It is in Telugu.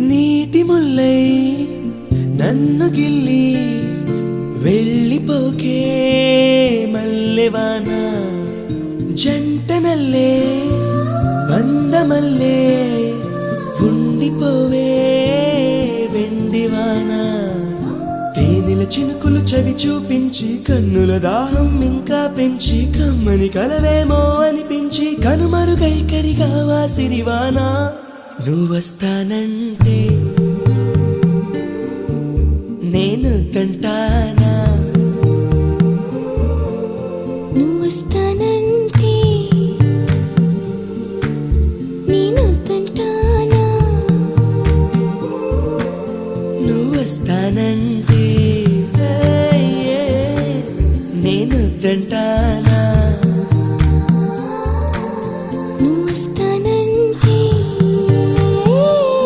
నీటి ముల్లై నన్ను గిల్లి వెళ్ళిపోకే మల్లెవాన జంటనల్లే బందమల్లే ఉండిపోవే వెండివాన తేనెల చినుకులు చవి చూపించి కన్నుల దాహం ఇంకా పెంచి కమ్మని కలవేమో అనిపించి కనుమరుగైకరిగా వాసిరివానా నువ్వొస్తానంటే నేను తంటానా నువ్వొస్తానంటే నేను తంటానా నువ్వొస్తానంటే